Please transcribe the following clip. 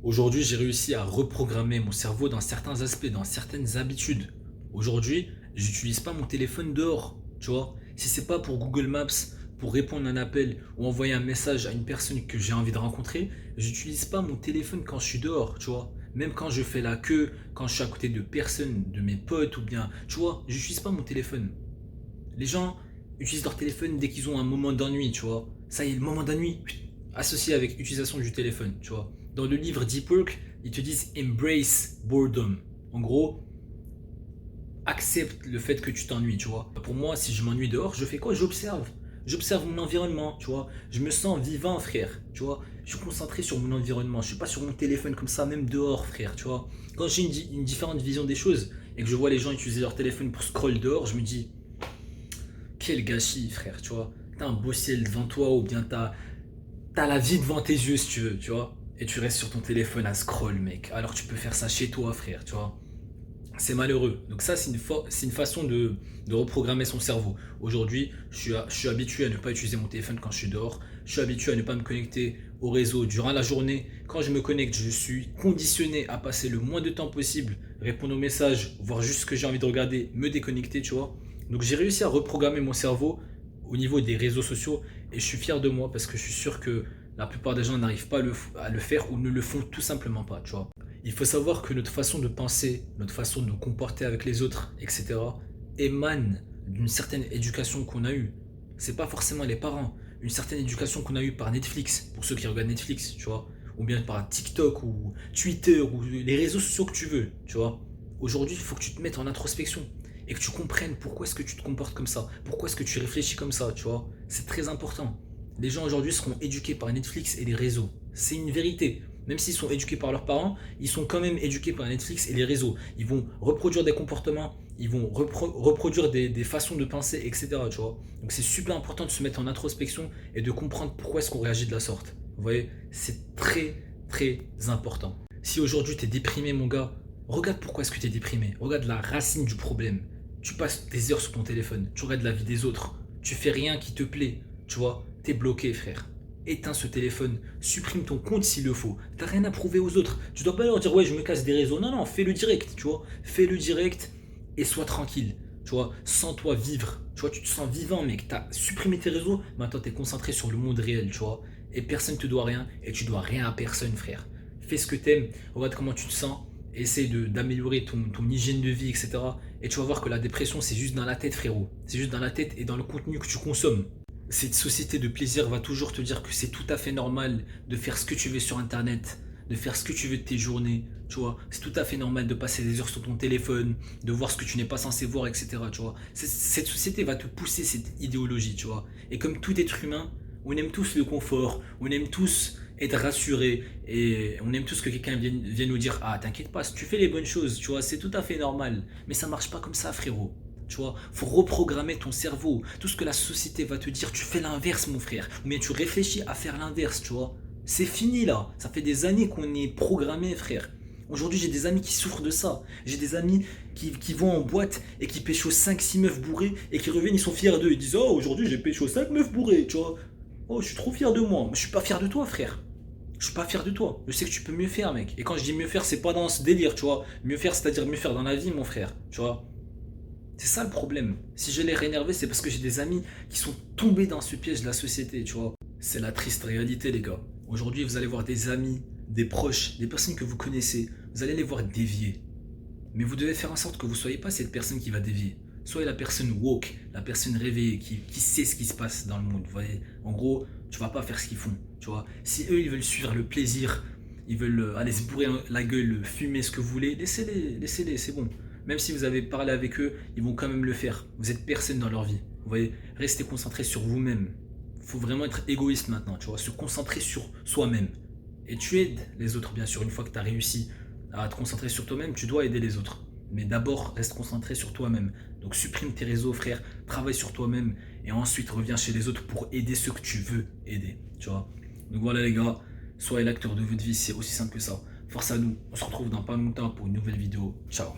Aujourd'hui, j'ai réussi à reprogrammer mon cerveau dans certains aspects, dans certaines habitudes. Aujourd'hui, j'utilise pas mon téléphone dehors, tu vois. Si c'est pas pour Google Maps, pour répondre à un appel ou envoyer un message à une personne que j'ai envie de rencontrer, j'utilise pas mon téléphone quand je suis dehors, tu vois. Même quand je fais la queue, quand je suis à côté de personnes, de mes potes ou bien, tu vois, j'utilise pas mon téléphone. Les gens utilisent leur téléphone dès qu'ils ont un moment d'ennui, tu vois. Ça y est, le moment d'ennui, associé avec l'utilisation du téléphone, tu vois. Dans le livre Deep Work, ils te disent embrace boredom. En gros, accepte le fait que tu t'ennuies, tu vois. Pour moi, si je m'ennuie dehors, je fais quoi? J'observe. J'observe mon environnement, tu vois. Je me sens vivant, frère, tu vois. Je suis concentré sur mon environnement. Je suis pas sur mon téléphone comme ça, même dehors, frère, tu vois. Quand j'ai une différente vision des choses et que je vois les gens utiliser leur téléphone pour scroll dehors, je me dis, quel gâchis, frère, tu vois. T'as un beau ciel devant toi ou bien t'as la vie devant tes yeux, si tu veux, tu vois. Et tu restes sur ton téléphone à scroll, mec. Alors tu peux faire ça chez toi, frère, tu vois. C'est malheureux. Donc ça, c'est une façon de reprogrammer son cerveau. Aujourd'hui, je suis habitué à ne pas utiliser mon téléphone quand je suis dehors. Je suis habitué à ne pas me connecter au réseau durant la journée. Quand je me connecte, je suis conditionné à passer le moins de temps possible, répondre aux messages, voir juste ce que j'ai envie de regarder, me déconnecter, tu vois. Donc j'ai réussi à reprogrammer mon cerveau au niveau des réseaux sociaux et je suis fier de moi parce que je suis sûr que la plupart des gens n'arrivent pas à le faire ou ne le font tout simplement pas, tu vois. Il faut savoir que notre façon de penser, notre façon de nous comporter avec les autres, etc., émane d'une certaine éducation qu'on a eue. C'est pas forcément les parents, une certaine éducation qu'on a eue par Netflix, pour ceux qui regardent Netflix, tu vois, ou bien par TikTok ou Twitter ou les réseaux sociaux que tu veux, tu vois. Aujourd'hui, il faut que tu te mettes en introspection et que tu comprennes pourquoi est-ce que tu te comportes comme ça, pourquoi est-ce que tu réfléchis comme ça, tu vois. C'est très important. Les gens aujourd'hui seront éduqués par Netflix et les réseaux. C'est une vérité. Même s'ils sont éduqués par leurs parents, ils sont quand même éduqués par Netflix et les réseaux. Ils vont reproduire des comportements, ils vont reproduire des façons de penser, etc. Tu vois. Donc c'est super important de se mettre en introspection et de comprendre pourquoi est-ce qu'on réagit de la sorte. Vous voyez, c'est très très important. Si aujourd'hui tu es déprimé, mon gars, regarde pourquoi est-ce que tu es déprimé. Regarde la racine du problème. Tu passes des heures sur ton téléphone, tu regardes la vie des autres, tu fais rien qui te plaît, tu vois, t'es bloqué, frère. Éteins ce téléphone, supprime ton compte s'il le faut. T'as rien à prouver aux autres. Tu dois pas leur dire ouais je me casse des réseaux. Non, non, fais-le direct, tu vois. Fais-le direct et sois tranquille. Tu vois, sans toi vivre. Tu vois, tu te sens vivant, mec. T'as supprimé tes réseaux, maintenant t'es concentré sur le monde réel, tu vois. Et personne te doit rien et tu dois rien à personne, frère. Fais ce que t'aimes, regarde comment tu te sens, essaye d'améliorer ton hygiène de vie, etc. Et tu vas voir que la dépression, c'est juste dans la tête, frérot. C'est juste dans la tête et dans le contenu que tu consommes. Cette société de plaisir va toujours te dire que c'est tout à fait normal de faire ce que tu veux sur internet, de faire ce que tu veux de tes journées, tu vois. C'est tout à fait normal de passer des heures sur ton téléphone, de voir ce que tu n'es pas censé voir, etc. Tu vois. Cette société va te pousser cette idéologie, tu vois. Et comme tout être humain, on aime tous le confort, on aime tous être rassurés et on aime tous que quelqu'un vienne nous dire ah t'inquiète pas, si tu fais les bonnes choses, tu vois, c'est tout à fait normal. Mais ça marche pas comme ça, frérot. Tu vois, faut reprogrammer ton cerveau. Tout ce que la société va te dire, tu fais l'inverse, mon frère. Ou bien tu réfléchis à faire l'inverse, tu vois. C'est fini là. Ça fait des années qu'on est programmé, frère. Aujourd'hui, j'ai des amis qui souffrent de ça. J'ai des amis qui vont en boîte et qui pécho 5 6 meufs bourrées et qui reviennent, ils sont fiers d'eux. Ils disent oh, aujourd'hui, j'ai pécho 5 meufs bourrées, tu vois. Oh, je suis trop fier de moi. Mais je suis pas fier de toi, frère. Je suis pas fier de toi. Je sais que tu peux mieux faire, mec. Et quand je dis mieux faire, c'est pas dans ce délire, tu vois. Mieux faire, c'est-à-dire mieux faire dans la vie, mon frère. Tu vois. C'est ça le problème. Si je l'ai réénervé, c'est parce que j'ai des amis qui sont tombés dans ce piège de la société, tu vois. C'est la triste réalité, les gars. Aujourd'hui, vous allez voir des amis, des proches, des personnes que vous connaissez. Vous allez les voir dévier. Mais vous devez faire en sorte que vous ne soyez pas cette personne qui va dévier. Soyez la personne woke, la personne réveillée, qui sait ce qui se passe dans le monde. Vous voyez, en gros, tu vas pas faire ce qu'ils font. Tu vois, si eux, ils veulent suivre le plaisir, ils veulent aller se bourrer la gueule, fumer ce que vous voulez, laissez-les, c'est bon. Même si vous avez parlé avec eux, ils vont quand même le faire. Vous êtes personne dans leur vie. Vous voyez, restez concentré sur vous-même. Il faut vraiment être égoïste maintenant, tu vois, se concentrer sur soi-même. Et tu aides les autres, bien sûr, une fois que tu as réussi à te concentrer sur toi-même, tu dois aider les autres. Mais d'abord, reste concentré sur toi-même. Donc supprime tes réseaux, frère, travaille sur toi-même et ensuite reviens chez les autres pour aider ceux que tu veux aider, tu vois. Donc voilà les gars, soyez l'acteur de votre vie, c'est aussi simple que ça. Force à nous, on se retrouve dans pas longtemps pour une nouvelle vidéo. Ciao.